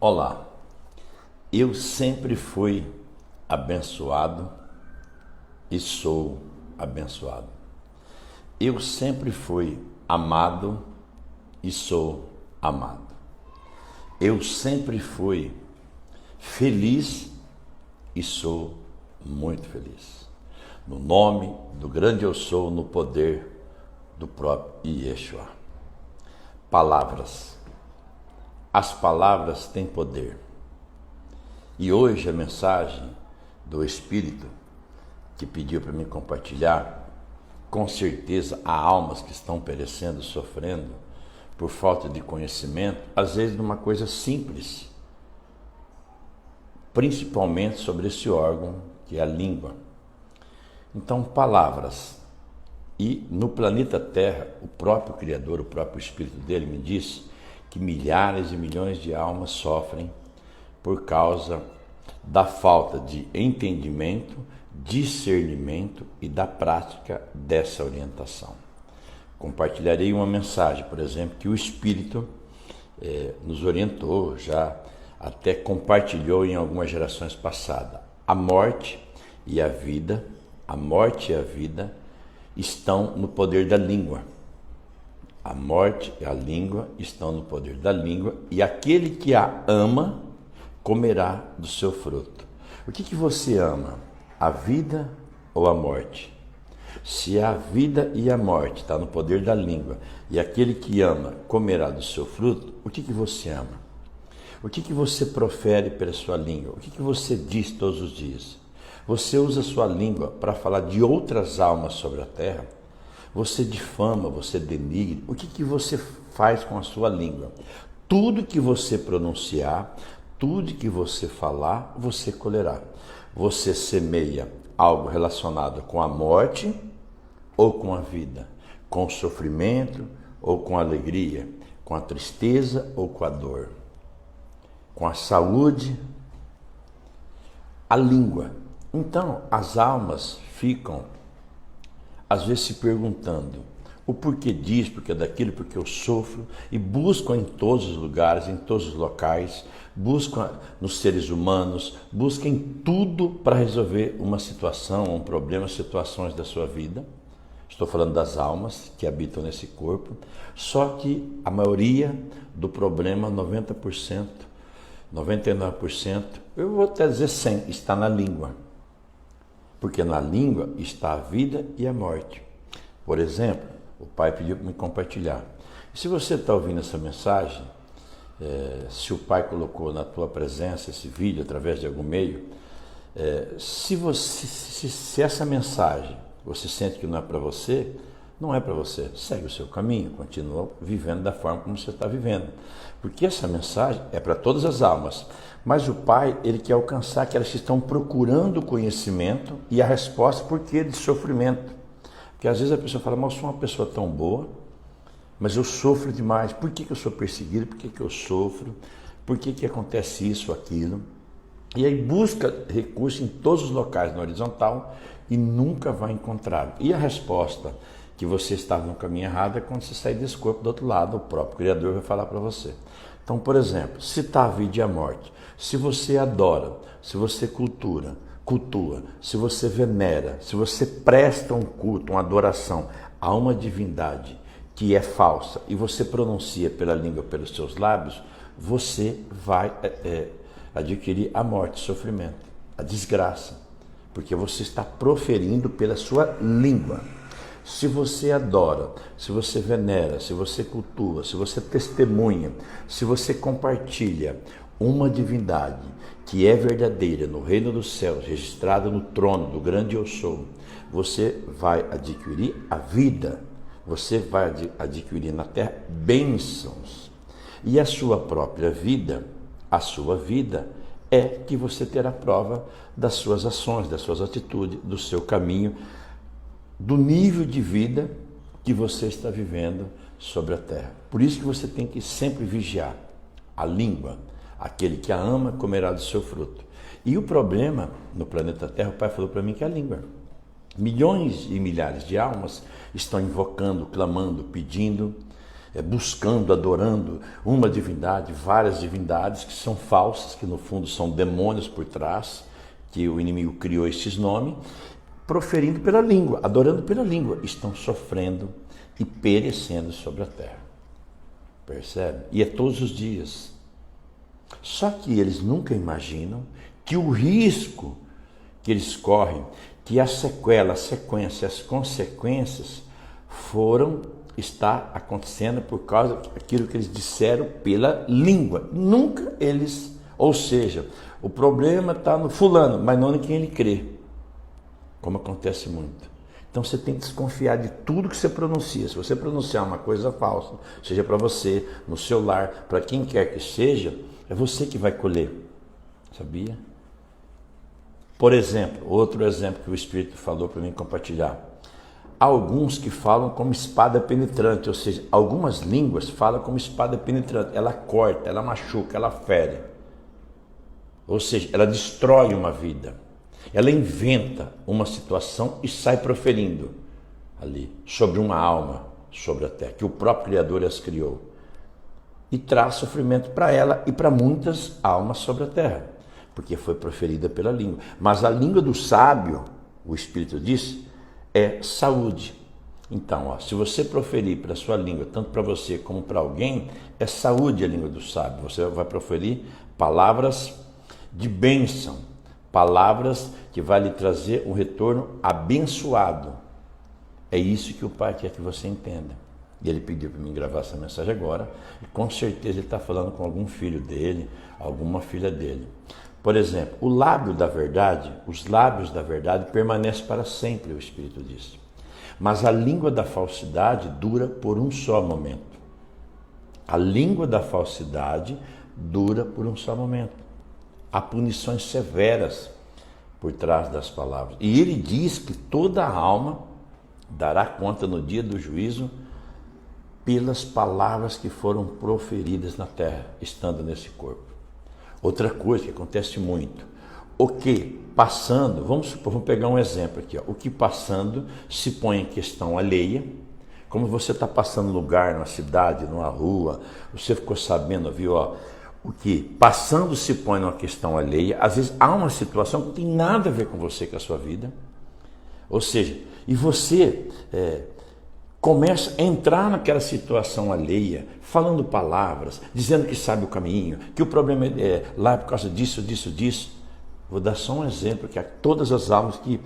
Olá, eu sempre fui abençoado e sou abençoado. Eu sempre fui amado e sou amado. Eu sempre fui feliz e sou muito feliz. No nome do grande eu sou, no poder do próprio Yeshua. Palavras. As palavras têm poder. E hoje a mensagem do Espírito que pediu para mim compartilhar, com certeza há almas que estão perecendo, sofrendo por falta de conhecimento, às vezes de uma coisa simples, principalmente sobre esse órgão que é a língua. Então, palavras. E no planeta Terra, o próprio Criador, o próprio Espírito dele me disse que milhares e milhões de almas sofrem por causa da falta de entendimento, discernimento e da prática dessa orientação. Compartilharei uma mensagem, por exemplo, que o Espírito nos orientou, já até compartilhou em algumas gerações passadas. A morte e a vida estão no poder da língua. A morte e a língua estão no poder da língua, e aquele que a ama comerá do seu fruto. O que você ama? A vida ou a morte? Se a vida e a morte estão no poder da língua, e aquele que ama comerá do seu fruto, o que você ama? O que você profere pela sua língua? O que você diz todos os dias? Você usa a sua língua para falar de outras almas sobre a terra? Você difama, você denigre. O que você faz com a sua língua? Tudo que você pronunciar, tudo que você falar, você colherá. Você semeia algo relacionado com a morte ou com a vida, com o sofrimento ou com a alegria, com a tristeza ou com a dor, com a saúde, a língua. Então, as almas ficam às vezes se perguntando o porquê disso, porquê daquilo, porque eu sofro, e buscam em todos os lugares, em todos os locais, buscam nos seres humanos, buscam em tudo para resolver uma situação, um problema, situações da sua vida. Estou falando das almas que habitam nesse corpo, só que a maioria do problema, 90%, 99%, eu vou até dizer 100%, está na língua. Porque na língua está a vida e a morte. Por exemplo, o pai pediu para me compartilhar. E se você está ouvindo essa mensagem, se o pai colocou na tua presença esse vídeo através de algum meio, se essa mensagem você sente que não é para você, não é para você. Segue o seu caminho, continua vivendo da forma como você está vivendo. Porque essa mensagem é para todas as almas. Mas o Pai, ele quer alcançar aquelas que estão procurando o conhecimento e a resposta por que de sofrimento. Porque às vezes a pessoa fala, mas eu sou uma pessoa tão boa, mas eu sofro demais. Por que eu sou perseguido? Por que eu sofro? Por que acontece isso ou aquilo? E aí busca recurso em todos os locais na horizontal e nunca vai encontrar. E a resposta que você estava no caminho errado é quando você sair desse corpo do outro lado, o próprio Criador vai falar para você. Então, por exemplo, se está a vida e a morte, se você adora, se você cultua, se você venera, se você presta um culto, uma adoração a uma divindade que é falsa e você pronuncia pela língua, pelos seus lábios, você vai adquirir a morte, o sofrimento, a desgraça, porque você está proferindo pela sua língua. Se você adora, se você venera, se você cultua, se você testemunha, se você compartilha uma divindade que é verdadeira no reino dos céus, registrada no trono do grande eu sou, você vai adquirir a vida, você vai adquirir na terra bênçãos. E a sua própria vida, a sua vida, é que você terá prova das suas ações, das suas atitudes, do seu caminho, do nível de vida que você está vivendo sobre a terra. Por isso que você tem que sempre vigiar a língua. Aquele que a ama comerá do seu fruto. E o problema no planeta Terra, o pai falou para mim que é a língua. Milhões e milhares de almas estão invocando, clamando, pedindo buscando, adorando uma divindade, várias divindades que são falsas, que no fundo são demônios por trás, que o inimigo criou esses nomes, proferindo pela língua, adorando pela língua, estão sofrendo e perecendo sobre a terra. Percebe? E é todos os dias. Só que eles nunca imaginam que o risco que eles correm, que a sequela, a sequência, as consequências está acontecendo por causa daquilo que eles disseram pela língua. Nunca eles, ou seja, o problema está no fulano, mas não em quem ele crê, como acontece muito. Então você tem que desconfiar de tudo que você pronuncia. Se você pronunciar uma coisa falsa, seja para você, no seu lar, para quem quer que seja, é você que vai colher. Sabia? Por exemplo, outro exemplo que o Espírito falou para mim compartilhar. Há alguns que falam como espada penetrante, ou seja, algumas línguas falam como espada penetrante. Ela corta, ela machuca, ela fere. Ou seja, ela destrói uma vida. Ela inventa uma situação e sai proferindo ali, sobre uma alma, sobre a terra, que o próprio Criador as criou. E traz sofrimento para ela e para muitas almas sobre a terra, porque foi proferida pela língua. Mas a língua do sábio, o Espírito disse, é saúde. Então, se você proferir para a sua língua, tanto para você como para alguém, é saúde a língua do sábio. Você vai proferir palavras de bênção, palavras que vai lhe trazer um retorno abençoado. É isso que o Pai quer que você entenda. E ele pediu para mim gravar essa mensagem agora, e com certeza ele está falando com algum filho dele, alguma filha dele. Por exemplo, o lábio da verdade, os lábios da verdade permanecem para sempre, o Espírito disse. Mas a língua da falsidade dura por um só momento. A língua da falsidade dura por um só momento. Há punições severas por trás das palavras. E ele diz que toda alma dará conta no dia do juízo pelas palavras que foram proferidas na terra, estando nesse corpo. Outra coisa que acontece muito, o que passando, vamos pegar um exemplo aqui, o que passando se põe em questão alheia, como você está passando lugar, numa cidade, numa rua, você ficou sabendo, viu, o que passando se põe numa questão alheia, às vezes há uma situação que não tem nada a ver com você, com a sua vida, ou seja, e você começa a entrar naquela situação alheia, falando palavras, dizendo que sabe o caminho, que o problema é lá por causa disso. Vou dar só um exemplo, que há todas as almas que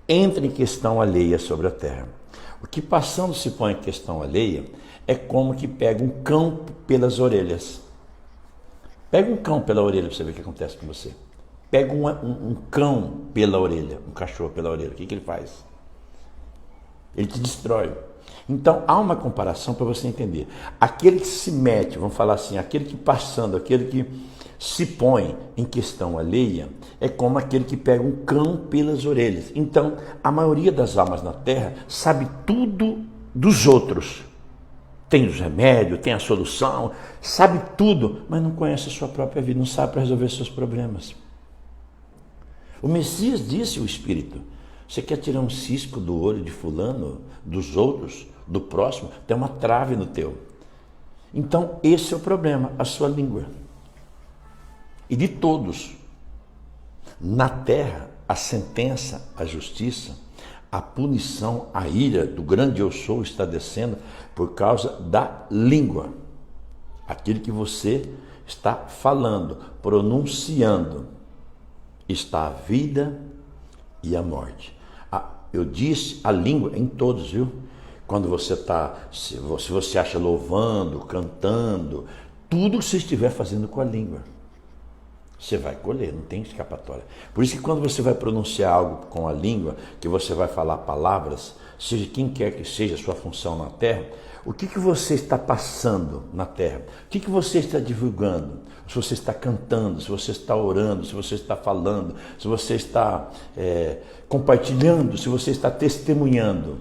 entram em questão alheia sobre a terra. O que passando se põe em questão alheia é como que pega um cão pelas orelhas. Pega um cão pela orelha para você ver o que acontece com você. Pega um cão pela orelha, um cachorro pela orelha, o que ele faz? Ele te destrói. Então, há uma comparação para você entender. Aquele que se mete, vamos falar assim, aquele que passando, aquele que se põe em questão alheia, é como aquele que pega um cão pelas orelhas. Então, a maioria das almas na Terra sabe tudo dos outros. Tem os remédios, tem a solução, sabe tudo, mas não conhece a sua própria vida, não sabe para resolver seus problemas. O Messias disse, o Espírito, você quer tirar um cisco do olho de fulano, dos outros, do próximo? Tem uma trave no teu. Então, esse é o problema, a sua língua. E de todos. Na terra, a sentença, a justiça, a punição, a ira do grande eu sou está descendo por causa da língua. Aquilo que você está falando, pronunciando, está a vida e a morte. Eu disse a língua em todos, viu? Quando você está, se você acha louvando, cantando, tudo que você estiver fazendo com a língua, você vai colher, não tem escapatória. Por isso que quando você vai pronunciar algo com a língua, que você vai falar palavras, seja quem quer que seja a sua função na terra, o que você está passando na terra? O que você está divulgando? Se você está cantando, se você está orando, se você está falando, se você está compartilhando, se você está testemunhando.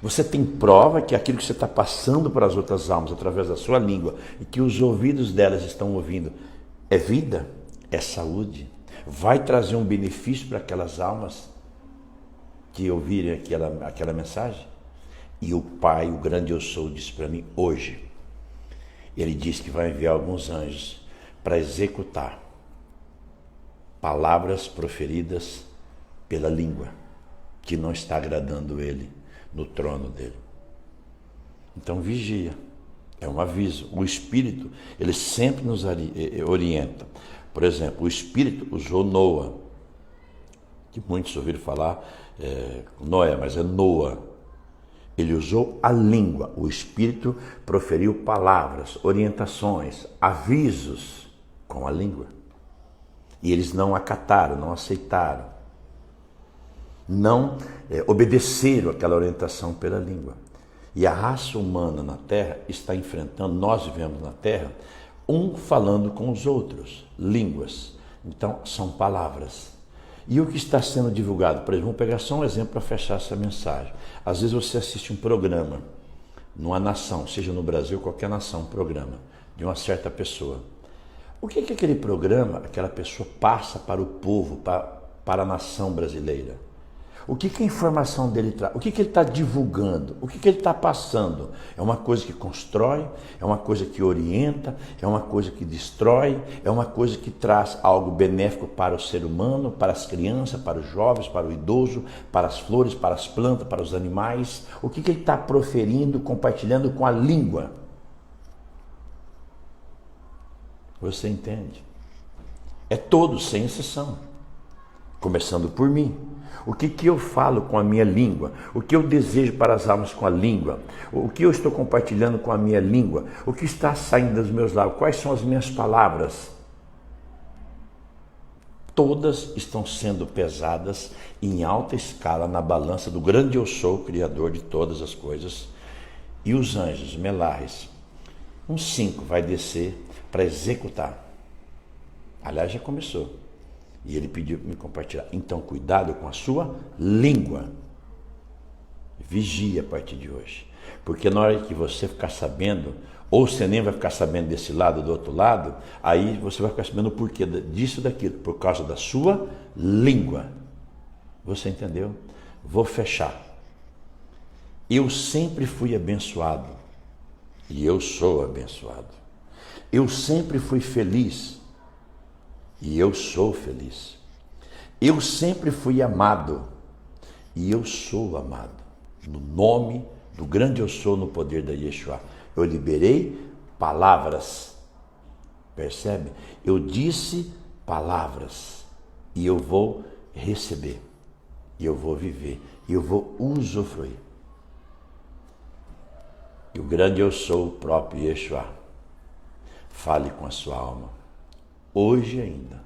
Você tem prova que aquilo que você está passando para as outras almas através da sua língua e que os ouvidos delas estão ouvindo é vida, é saúde, vai trazer um benefício para aquelas almas que ouvirem aquela mensagem. E o Pai, o grande eu sou, disse para mim hoje, ele disse que vai enviar alguns anjos para executar palavras proferidas pela língua, que não está agradando ele no trono dele. Então vigia, é um aviso. O Espírito, ele sempre nos orienta. Por exemplo, o Espírito usou Noa, que muitos ouviram falar Noé, mas é Noa. Ele usou a língua, o Espírito proferiu palavras, orientações, avisos com a língua. E eles não acataram, não aceitaram, não obedeceram aquela orientação pela língua. E a raça humana na Terra está enfrentando, nós vivemos na Terra, um falando com os outros, línguas. Então, são palavras. E o que está sendo divulgado? Por exemplo, vamos pegar só um exemplo para fechar essa mensagem. Às vezes você assiste um programa, numa nação, seja no Brasil, qualquer nação, um programa de uma certa pessoa. O que aquele programa, aquela pessoa passa para o povo, para a nação brasileira? O que a informação dele traz? O que ele está divulgando? O que ele está passando? É uma coisa que constrói? É uma coisa que orienta? É uma coisa que destrói? É uma coisa que traz algo benéfico para o ser humano, para as crianças, para os jovens, para o idoso, para as flores, para as plantas, para os animais? O que ele está proferindo, compartilhando com a língua? Você entende? É todos, sem exceção. Começando por mim. O que eu falo com a minha língua? O que eu desejo para as almas com a língua? O que eu estou compartilhando com a minha língua? O que está saindo dos meus lábios? Quais são as minhas palavras? Todas estão sendo pesadas em alta escala na balança do grande eu sou, Criador de todas as coisas. E os anjos, Melares, 5 vai descer para executar. Aliás, já começou. E ele pediu para me compartilhar. Então, cuidado com a sua língua. Vigie a partir de hoje. Porque na hora que você ficar sabendo, ou você nem vai ficar sabendo desse lado, do outro lado, aí você vai ficar sabendo o porquê disso, daquilo, por causa da sua língua. Você entendeu? Vou fechar. Eu sempre fui abençoado. E eu sou abençoado. Eu sempre fui feliz. E eu sou feliz. Eu sempre fui amado. E eu sou amado. No nome do grande eu sou, no poder da Yeshua. Eu liberei palavras. Percebe? Eu disse palavras. E eu vou receber. E eu vou viver. E eu vou usufruir. E o grande eu sou, o próprio Yeshua. Fale com a sua alma. Hoje ainda,